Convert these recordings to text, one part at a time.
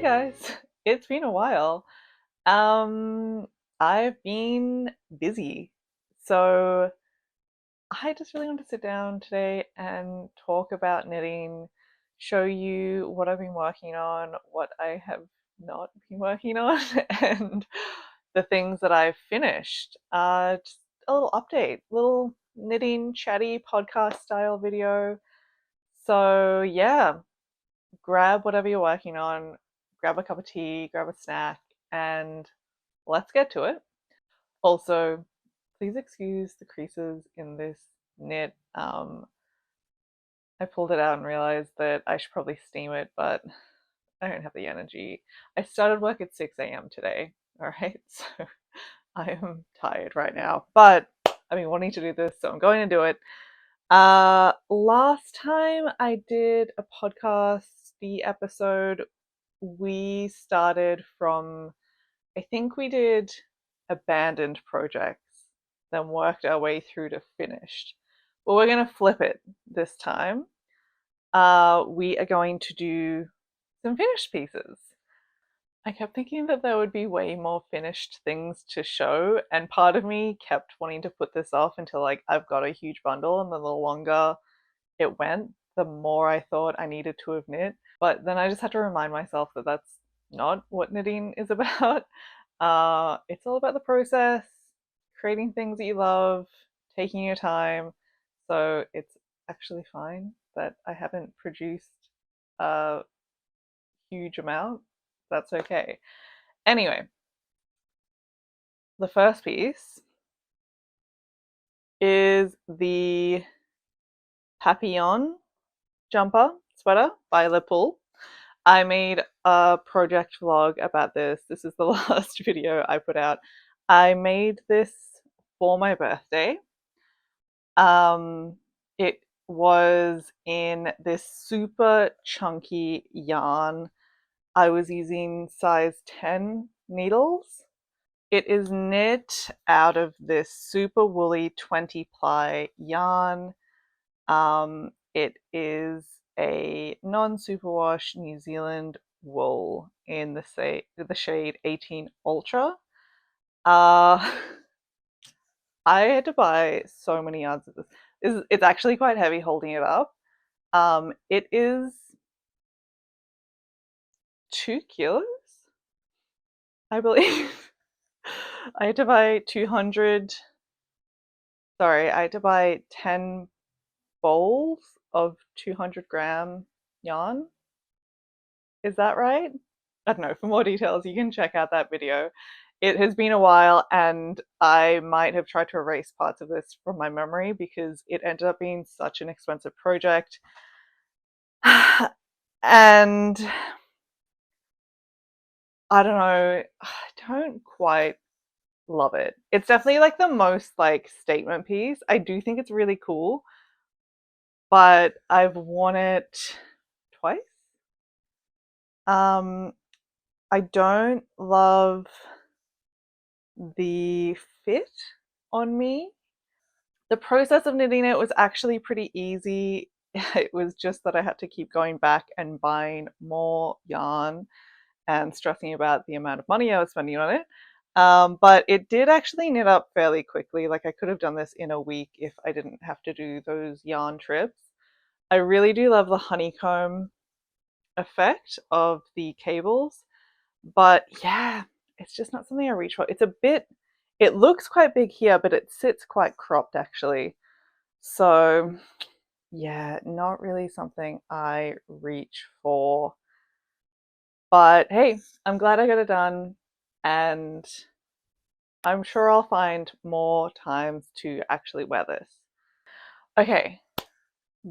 guys, it's been a while. Um, I've been busy. So I just really want to sit down today and talk about knitting, show you what I've been working on, what I have not been working on, and the things that I've finished. Just a little update, little knitting chatty podcast style video. So yeah, grab whatever you're working on, grab a cup of tea, grab a snack, and let's get to it. Also, please excuse the creases in this knit. I pulled it out and realized that I should probably steam it, but I don't have the energy. I started work at 6 a.m. today, all right? So I am tired right now, but I've been wanting to do this, so I'm going to do it. Last time I did a podcast, the episode, we started from, I think we did abandoned projects, then worked our way through to finished. But we're going to flip it this time. We are going to do some finished pieces. I kept thinking that there would be way more finished things to show, and part of me kept wanting to put this off until like I've got a huge bundle, and then the longer it went, the more I thought I needed to have knit. But then I just had to remind myself that that's not what knitting is about. It's all about the process, creating things that you love, taking your time. So it's actually fine that I haven't produced a huge amount. That's okay. Anyway, the first piece is the Papillon jumper sweater by Le Pool. I made a project vlog about this. This is the last video I put out. I made this for my birthday. It was in this super chunky yarn. I was using size 10 needles. It is knit out of this super woolly 20 ply yarn. It is a non-superwash New Zealand wool in the shade 18 Ultra. Uh, I had to buy so many yards of this. It's actually quite heavy holding it up. It is 2 kilos, I believe. I had to buy 200. Sorry, I had to buy 10 bowls of 200-gram yarn. Is that right? I don't know. For more details, you can check out that video. It has been a while, and I might have tried to erase parts of this from my memory because it ended up being such an expensive project. And I don't know, I don't quite love it. It's definitely like the most like statement piece. I do think it's really cool, but I've worn it twice. Um, I don't love the fit on me. The process of knitting it was actually pretty easy. It was just that I had to keep going back and buying more yarn and stressing about the amount of money I was spending on it. But it did actually knit up fairly quickly. Like I could have done this in a week if I didn't have to do those yarn trips. I really do love the honeycomb effect of the cables, but yeah, it's just not something I reach for. It looks quite big here, but it sits quite cropped actually. So yeah, not really something I reach for. But hey, I'm glad I got it done, and I'm sure I'll find more times to actually wear this. Okay,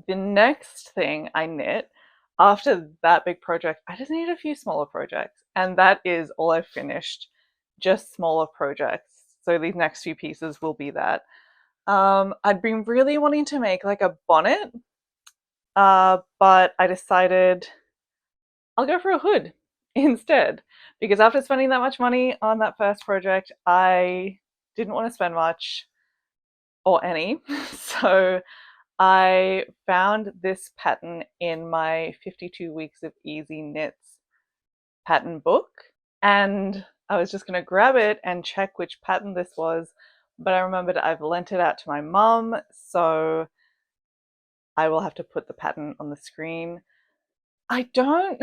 the next thing I knit after that big project, I just need a few smaller projects, and that is all I've finished, just smaller projects. So these next few pieces will be that. I'd been really wanting to make like a bonnet, but I decided I'll go for a hood instead, because after spending that much money on that first project, I didn't want to spend much or any. So I found this pattern in my 52 Weeks of Easy Knits pattern book, and I was just going to grab it and check which pattern this was, but I remembered I've lent it out to my mum, so I will have to put the pattern on the screen. I don't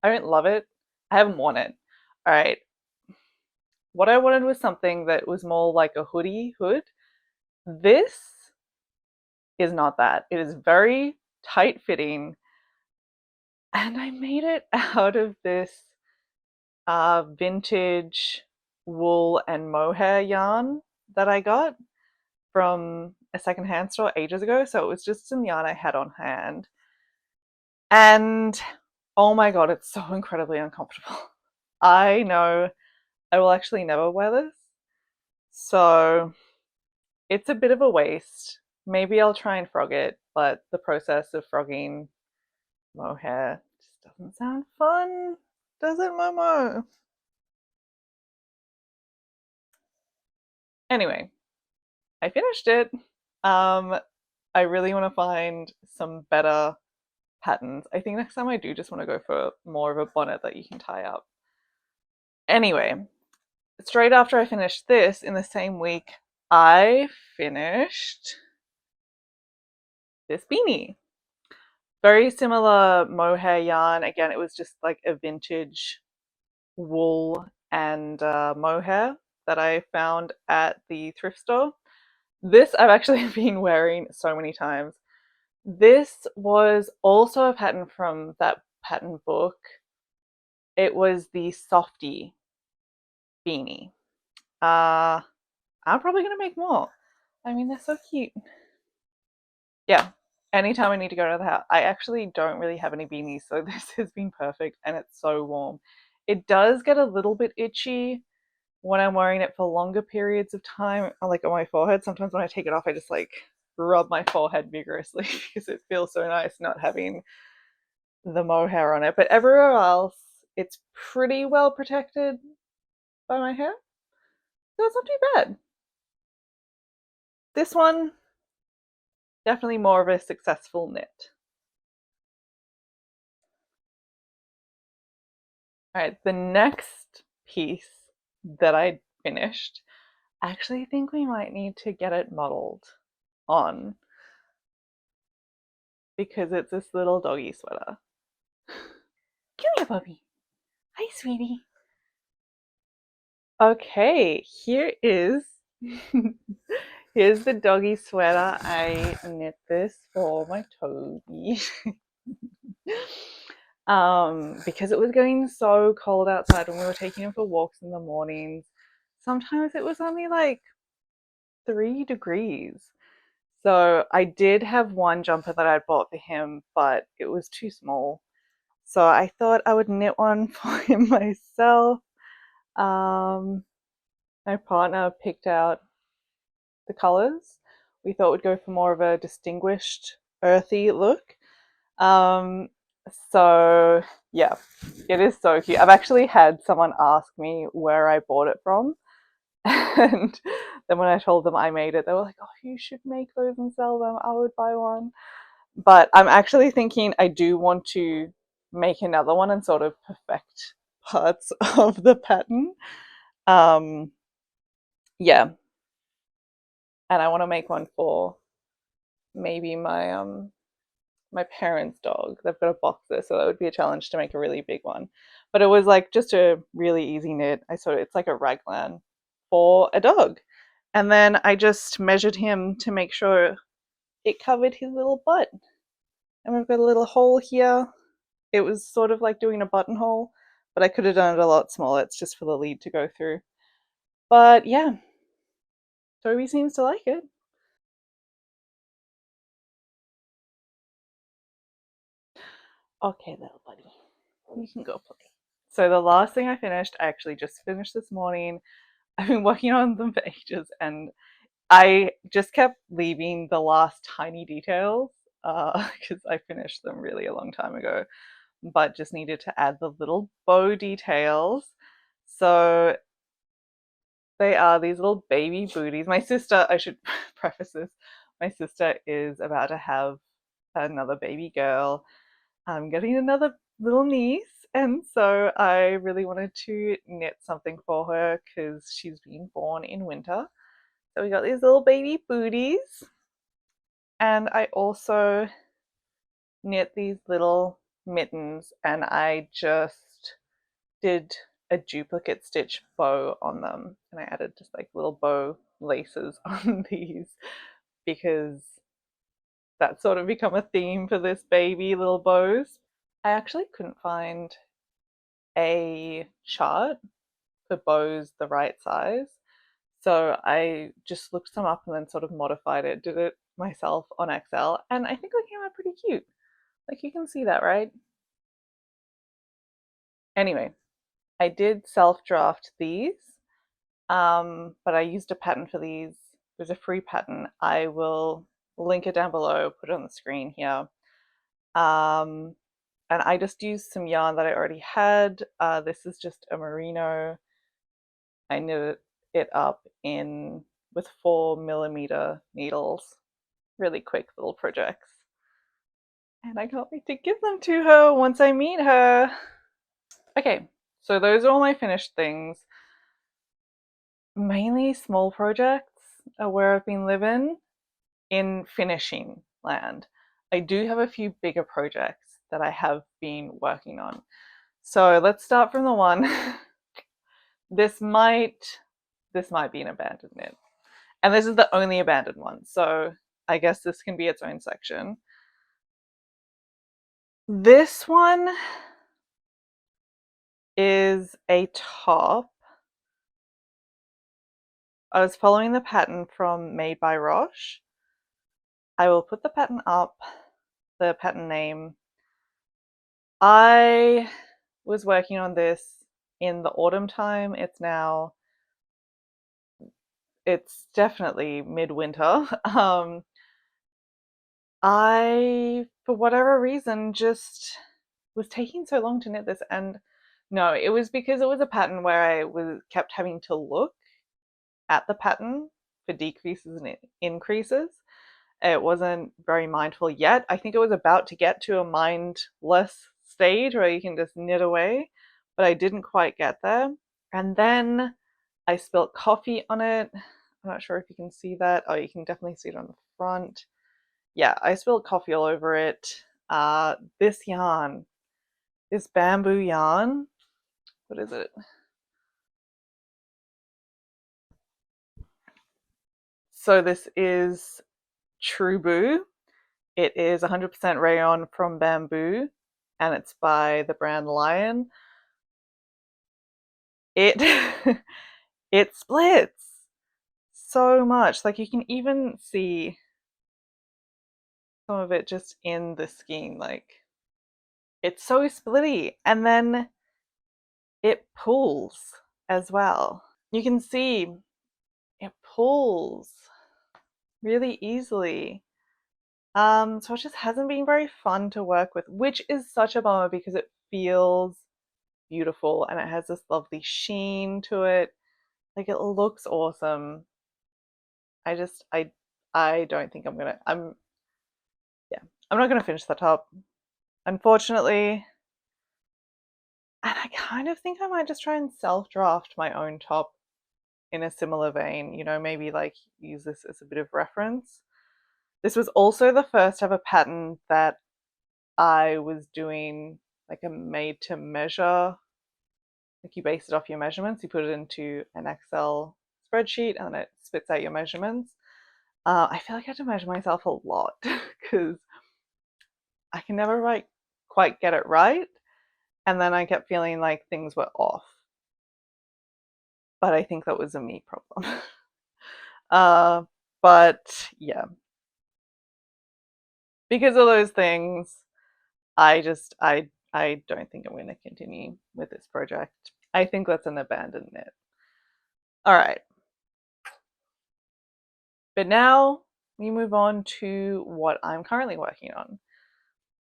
I don't love it. I haven't worn it. All right. What I wanted was something that was more like a hoodie hood. This is not that. It is very tight fitting, and I made it out of this vintage wool and mohair yarn that I got from a secondhand store ages ago. So it was just some yarn I had on hand. And oh my god, it's so incredibly uncomfortable. I know I will actually never wear this. So it's a bit of a waste. Maybe I'll try and frog it, but the process of frogging mohair just doesn't sound fun, does it, Momo? Anyway, I finished it. I really want to find some better patterns. I think next time I do just want to go for more of a bonnet that you can tie up. Anyway, straight after I finished this, in the same week, I finished this beanie. Very similar mohair yarn. Again, it was just like a vintage wool and mohair that I found at the thrift store. This I've actually been wearing so many times. This was also a pattern from that pattern book. It was the Softy beanie. I'm probably going to make more. I mean, they're so cute. Yeah, anytime I need to go to the house. I actually don't really have any beanies, so this has been perfect, and it's so warm. It does get a little bit itchy when I'm wearing it for longer periods of time, like on my forehead. Sometimes when I take it off, I just like rub my forehead vigorously because it feels so nice not having the mohair on it. But everywhere else, it's pretty well protected by my hair, so it's not too bad. This one, definitely more of a successful knit. All right, the next piece that I finished, I actually think we might need to get it modeled on because it's this little doggy sweater. Come here, puppy. Hi, sweetie. Okay, here is here's the doggy sweater. I knit this for my Toby. Because it was getting so cold outside when we were taking him for walks in the mornings. Sometimes it was only like 3 degrees. So I did have one jumper that I'd bought for him, but it was too small. So I thought I would knit one for him myself. My partner picked out the colors. We thought we'd go for more of a distinguished, earthy look. Um, so yeah, it is so cute. I've actually had someone ask me where I bought it from. And then when I told them I made it, they were like, oh, you should make those and sell them. I would buy one. But I'm actually thinking I do want to make another one and sort of perfect parts of the pattern. Yeah. And I want to make one for maybe my parents' dog. They've got a boxer, so that would be a challenge to make a really big one. But it was like just a really easy knit. It's like a raglan for a dog. And then I just measured him to make sure it covered his little butt. And we've got a little hole here. It was sort of like doing a buttonhole, but I could have done it a lot smaller. It's just for the lead to go through. But yeah, Toby seems to like it. Okay, little buddy, you can go play. So the last thing I finished, I actually just finished this morning. I've been working on them for ages, and I just kept leaving the last tiny details because I finished them really a long time ago, but just needed to add the little bow details. So they are these little baby booties. My sister, I should preface this, my sister is about to have another baby girl. I'm getting another little niece, and so I really wanted to knit something for her because she's been born in winter. So we got these little baby booties, and I also knit these little mittens, and I just did a duplicate stitch bow on them, and I added just like little bow laces on these because that's sort of become a theme for this baby, little bows. I actually couldn't find a chart for bows the right size, so I just looked some up and then sort of modified it, did it myself on Excel, and I think they came out pretty cute. Like you can see that, right? Anyway, I did self-draft these, but I used a pattern for these. There's a free pattern. I will link it down below, put it on the screen here. And I just used some yarn that I already had. This is just a merino. I knitted it up in with 4mm needles. Really quick little projects. And I can't wait to give them to her once I meet her. Okay, so those are all my finished things. Mainly small projects are where I've been living in finishing land. I do have a few bigger projects that I have been working on. So let's start from the one. This might be an abandoned knit. And this is the only abandoned one. So I guess this can be its own section. This one is a top. I was following the pattern from Made by Roche. I will put the pattern up, the pattern name. I was working on this in the autumn time. It's definitely midwinter. I, for whatever reason, just was taking so long to knit this, and no, it was because it was a pattern where I kept having to look at the pattern for decreases and increases. It wasn't very mindful yet. I think it was about to get to a mindless stage where you can just knit away, but I didn't quite get there. And then I spilt coffee on it. I'm not sure if you can see that. Oh, you can definitely see it on the front. Yeah, I spilled coffee all over it. This yarn, this bamboo yarn, what is it? So this is True Boo. It is 100% rayon from bamboo, and it's by the brand Lion. It it splits so much. Like you can even see some of it just in the skein. Like it's so splitty, and then it pulls as well. You can see it pulls really easily. So it just hasn't been very fun to work with, which is such a bummer because it feels beautiful and it has this lovely sheen to it. Like it looks awesome. I don't think I'm not gonna finish the top, unfortunately. And I kind of think I might just try and self-draft my own top in a similar vein, maybe like use this as a bit of reference. This was also the first ever pattern that I was doing like a made to measure. Like you base it off your measurements, you put it into an Excel spreadsheet, and then it spits out your measurements. I feel like I have to measure myself a lot because I can never quite get it right. And then I kept feeling like things were off. But I think that was a me problem. But yeah, because of those things, I don't think I'm going to continue with this project. I think that's an abandoned knit. All right. But now we move on to what I'm currently working on.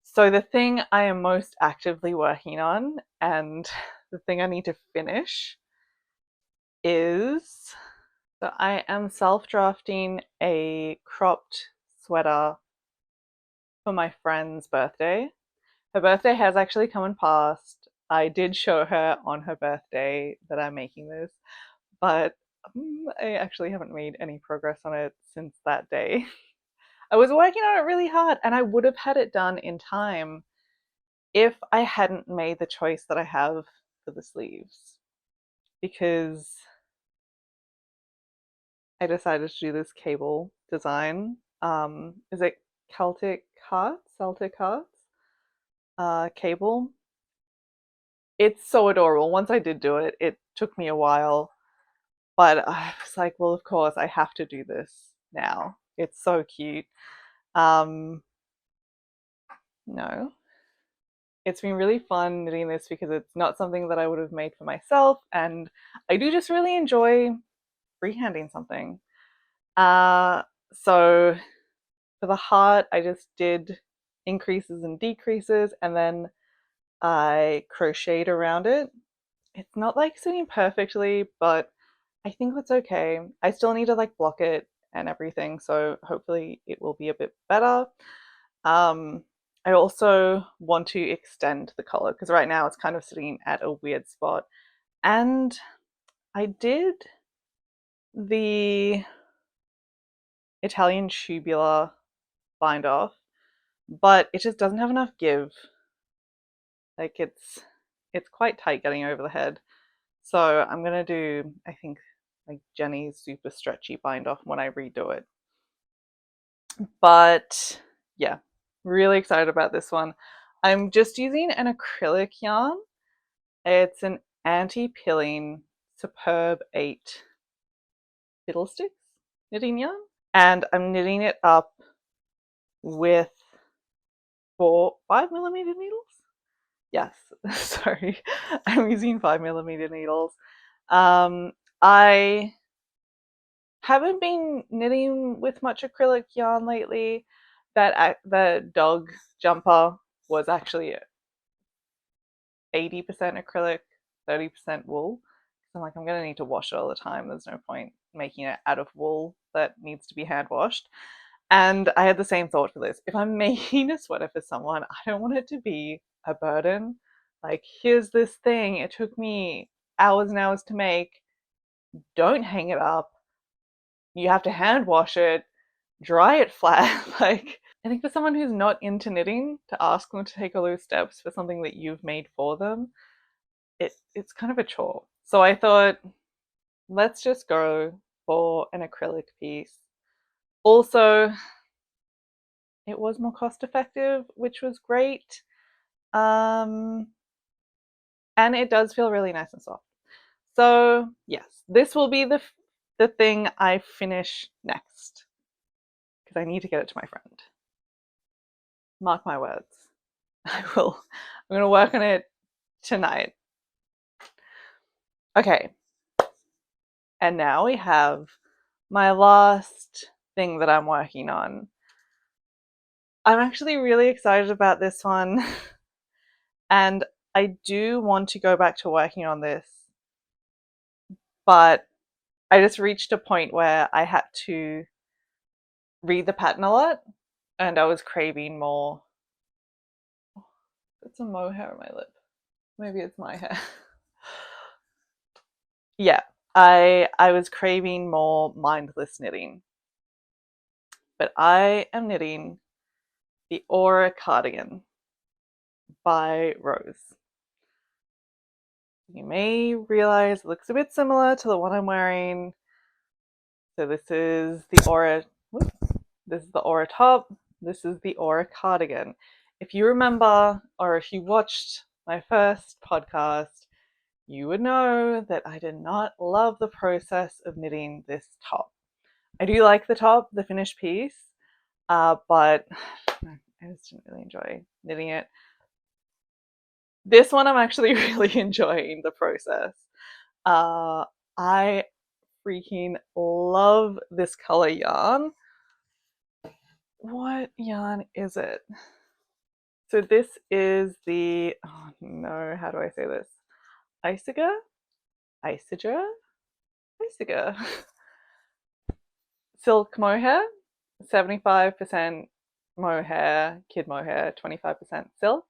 So the thing I am most actively working on, and the thing I need to finish, is so I am self-drafting a cropped sweater for my friend's birthday. Her birthday has actually come and passed. I did show her on her birthday that I'm making this, but I actually haven't made any progress on it since that day. I was working on it really hard, and I would have had it done in time if I hadn't made the choice that I have for the sleeves, because I decided to do this cable design. Is it Celtic Hearts? Celtic Hearts cable. It's so adorable. Once I did do it, it took me a while, but I was like, well, of course, I have to do this now. It's so cute. Um, no, it's been really fun knitting this because it's not something that I would have made for myself, and I do just really enjoy freehanding something. Uh, so for the heart, I just did increases and decreases, and then I crocheted around it. It's not like sitting perfectly, but I think that's okay. I still need to like block it and everything, so hopefully it will be a bit better. Um, I also want to extend the color because right now it's kind of sitting at a weird spot. And I did the Italian tubular bind off, but it just doesn't have enough give. Like it's quite tight getting over the head. So I'm gonna do, I think, like Jenny's super stretchy bind off when I redo it. But yeah, really excited about this one. I'm just using an acrylic yarn. It's an anti-pilling Superb 8 fiddlesticks knitting yarn. And I'm knitting it up with 5mm needles. Yes, sorry, I'm using 5mm needles. I haven't been knitting with much acrylic yarn lately. The dog jumper was actually 80% acrylic, 30% wool. So I'm like, I'm gonna need to wash it all the time. There's no point making it out of wool that needs to be hand washed. And I had the same thought for this. If I'm making a sweater for someone, I don't want it to be a burden. Like, here's this thing, it took me hours and hours to make. Don't hang it up. You have to hand wash it, dry it flat. Like, I think for someone who's not into knitting, to ask them to take all those steps for something that you've made for them, it's kind of a chore. So I thought, let's just go for an acrylic piece. Also, it was more cost effective, which was great. And it does feel really nice and soft. So yes, this will be the thing I finish next because I need to get it to my friend. Mark my words. I will. I'm going to work on it tonight. Okay. And now we have my last thing that I'm working on. I'm actually really excited about this one. And I do want to go back to working on this. But I just reached a point where I had to read the pattern a lot. And I was craving more. It's a mohair on my lip. Maybe it's my hair. Yeah, I was craving more mindless knitting. But I am knitting the Aura cardigan by Rose. You may realize it looks a bit similar to the one I'm wearing. So this is the Aura, this is the Aura top, this is the Aura cardigan. If you remember, or if you watched my first podcast, you would know that I did not love the process of knitting this top. I do like the top, the finished piece, but I just didn't really enjoy knitting it. This one I'm actually really enjoying the process. I freaking love this color yarn. What yarn is it? So this is the, oh no, how do I say this? Isager? Isager? Isager. Silk mohair, 75% mohair, kid mohair, 25% silk.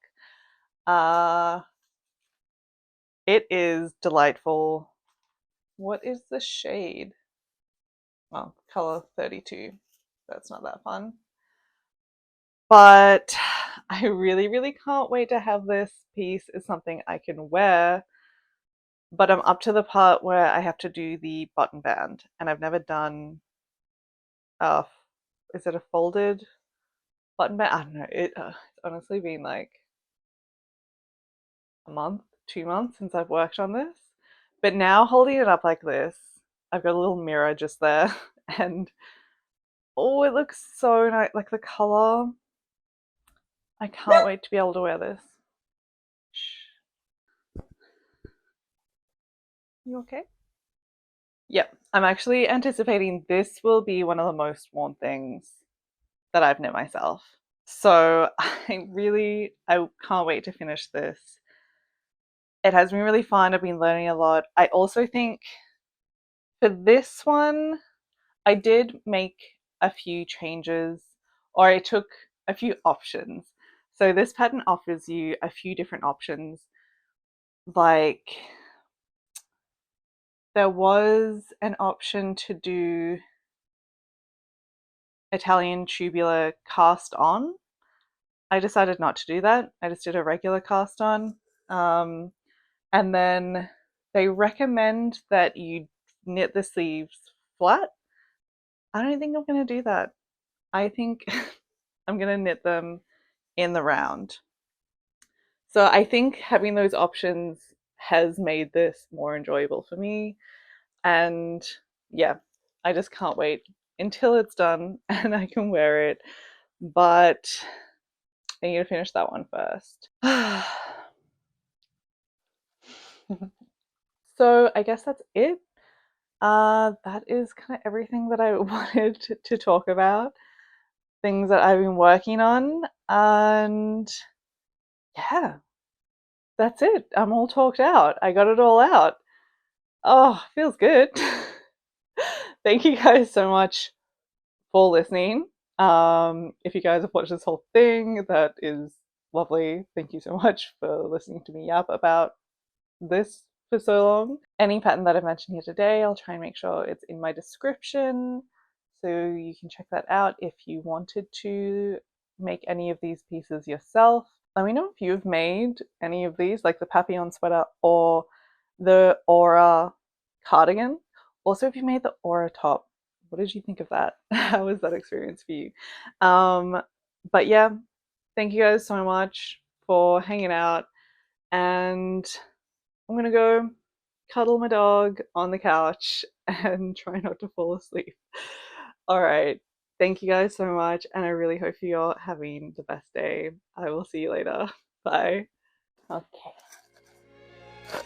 It is delightful. What is the shade? Well, color 32. That's not that fun. But I really, really can't wait to have this piece as something I can wear. But I'm up to the part where I have to do the button band, and I've never done a, is it a folded button band? I don't know. It's honestly been like a month, 2 months since I've worked on this. But now holding it up like this, I've got a little mirror just there, and oh, it looks so nice. Like the color, I can't wait to be able to wear this. You okay? Yep, I'm actually anticipating this will be one of the most worn things that I've knit myself. So I can't wait to finish this. It has been really fun. I've been learning a lot. I also think for this one, I did make a few changes, or I took a few options. So this pattern offers you a few different options. Like there was an option to do Italian tubular cast on. I decided not to do that. I just did a regular cast on. And then they recommend that you knit the sleeves flat. I don't think I'm going to do that. I think I'm going to knit them in the round. So I think having those options has made this more enjoyable for me. And yeah, I just can't wait until it's done and I can wear it. But I need to finish that one first. So I guess that's it. That is kind of everything that I wanted to talk about. Things that I've been working on. And yeah, that's it. I'm all talked out. I got it all out. Oh, feels good. Thank you guys so much for listening. If you guys have watched this whole thing, that is lovely. Thank you so much for listening to me yap about this for so long. Any pattern that I've mentioned here today, I'll try and make sure it's in my description so you can check that out if you wanted to make any of these pieces yourself. Let me know if you've made any of these, like the Papillon sweater or the Aura cardigan. Also, if you made the Aura top, what did you think of that? How was that experience for you? But yeah, thank you guys so much for hanging out, and I'm gonna go cuddle my dog on the couch and try not to fall asleep. All right. Thank you guys so much, and I really hope you're having the best day. I will see you later. Bye. Okay.